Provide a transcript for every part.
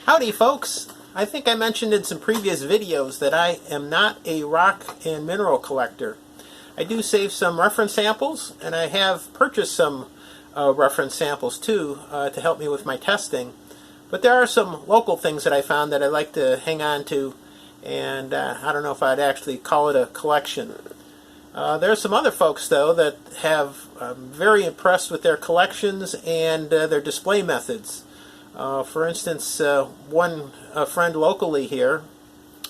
Howdy folks! I think I mentioned in some previous videos that I am not a rock and mineral collector. I do save some reference samples, and I have purchased some reference samples too to help me with my testing. But there are some local things that I found that I like to hang on to, and I don't know if I'd actually call it a collection. There are some other folks though that have very impressed with their collections and their display methods. For instance, one friend locally here,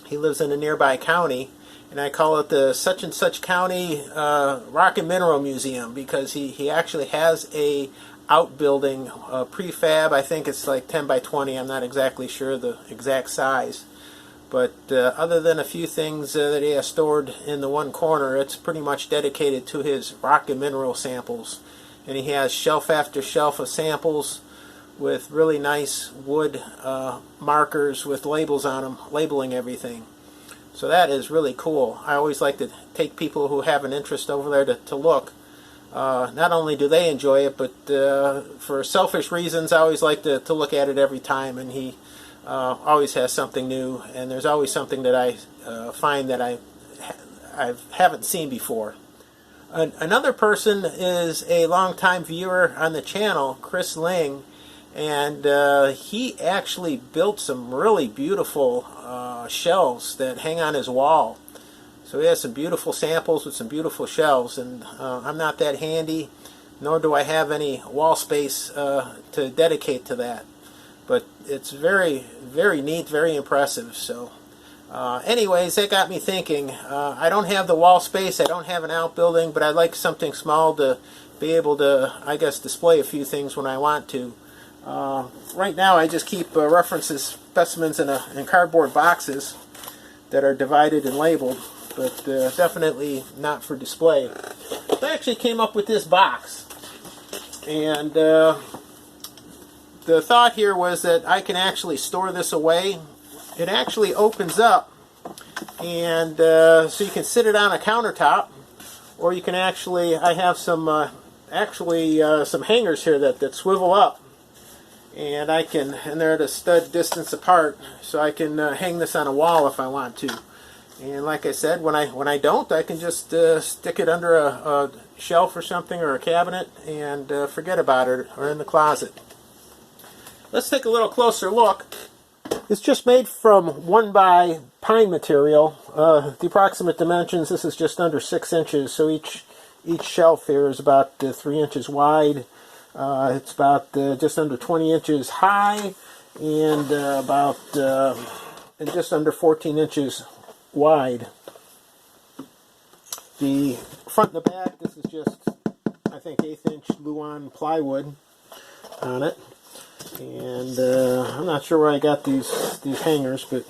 he lives in a nearby county, and I call it the such and such county rock and mineral museum because he actually has a outbuilding prefab. I think it's like 10 by 20. I'm not exactly sure the exact size. But other than a few things that he has stored in the one corner, it's pretty much dedicated to his rock and mineral samples. And he has shelf after shelf of samples with really nice wood markers with labels on them, labeling everything. So that is really cool. I always like to take people who have an interest over there to look. Not only do they enjoy it, but for selfish reasons, I always like to look at it every time, and he always has something new, and there's always something that I find that I haven't seen before. Another person is a longtime viewer on the channel, Chris Ling, and he actually built some really beautiful shelves that hang on his wall. So he has some beautiful samples with some beautiful shelves, and I'm not that handy, nor do I have any wall space to dedicate to that. But it's very, very neat, very impressive. So anyways, that got me thinking. I don't have the wall space, I don't have an outbuilding, but I'd like something small to be able to, I guess, display a few things when I want to. Right now I just keep references, specimens in cardboard boxes that are divided and labeled, but definitely not for display. So I actually came up with this box, and the thought here was that I can actually store this away. It actually opens up, and so you can sit it on a countertop, or you can actually, I have some some hangers here that swivel up, and they're at a stud distance apart, so I can hang this on a wall if I want to. And like I said, when I don't, I can just stick it under a shelf or something, or a cabinet, and forget about it, or in the closet. Let's take a little closer look. It's just made from 1x pine material. The approximate dimensions, this is just under 6 inches, so each shelf here is about 3 inches wide. It's about just under 20 inches high, and and just under 14 inches wide. The front and the back, this is just, I think, 1/8 inch Luan plywood on it. And I'm not sure where I got these hangers, but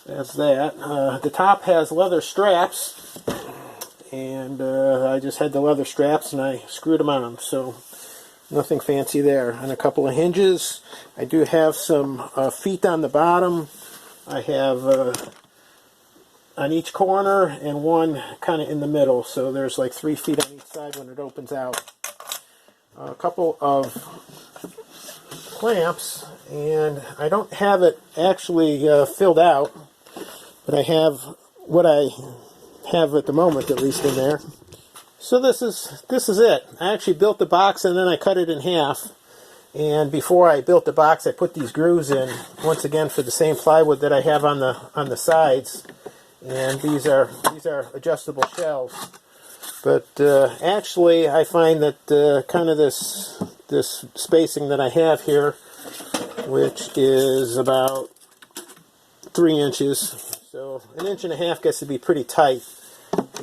that's that. The top has leather straps, and I just had the leather straps and I screwed them on, so nothing fancy there. And a couple of hinges. I do have some feet on the bottom. I have on each corner and one kind of in the middle, so there's like 3 feet on each side when it opens out. A couple of clamps, and I don't have it actually filled out, but I have what I have at the moment, at least, in there. So this is it. I actually built the box and then I cut it in half, and before I built the box I put these grooves in, once again for the same plywood that I have on the sides, and these are adjustable shelves. But actually I find that kind of this spacing that I have here, which is about 3 inches, so 1.5 inches gets to be pretty tight,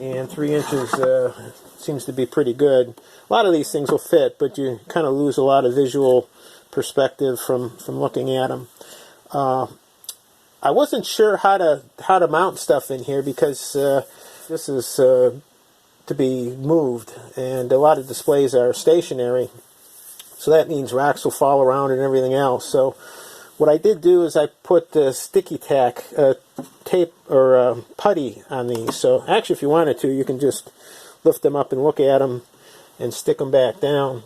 and 3 inches seems to be pretty good. A lot of these things will fit, but you kind of lose a lot of visual perspective from looking at them. I wasn't sure how to mount stuff in here, because this is to be moved, and a lot of displays are stationary, so that means racks will fall around and everything else. So what I did do is I put sticky tack tape or putty on these. So actually, if you wanted to, you can just lift them up and look at them and stick them back down.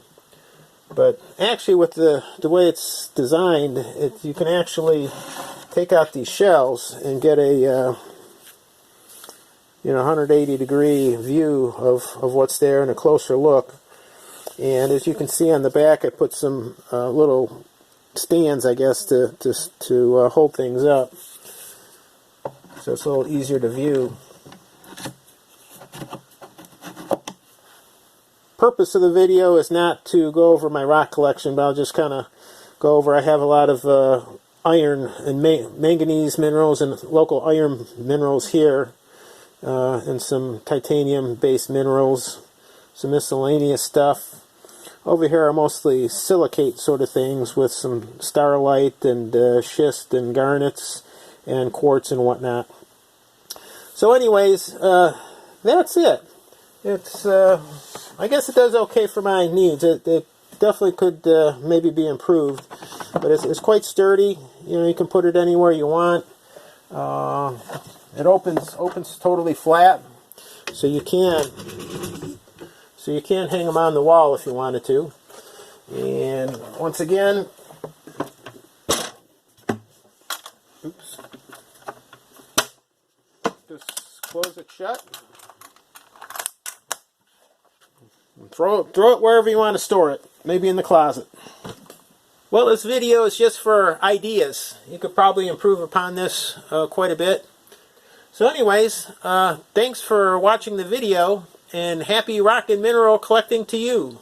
But actually, with the way it's designed, you can actually take out these shells and get a 180-degree view of what's there and a closer look. And as you can see on the back, I put some little stands, I guess, to hold things up, so it's a little easier to view. Purpose of the video is not to go over my rock collection, but I'll just kind of go over. I have a lot of iron and manganese minerals and local iron minerals here, and some titanium-based minerals, some miscellaneous stuff. Over here are mostly silicate sort of things with some starlite and schist and garnets and quartz and whatnot. So anyways, that's it. It's I guess it does okay for my needs. It definitely could maybe be improved, but it's quite sturdy. You can put it anywhere you want. It opens totally flat, so you can hang them on the wall if you wanted to. And once again, oops, just close it shut. And throw it wherever you want to store it, maybe in the closet. Well, this video is just for ideas. You could probably improve upon this quite a bit. So anyways, thanks for watching the video, and happy rock and mineral collecting to you.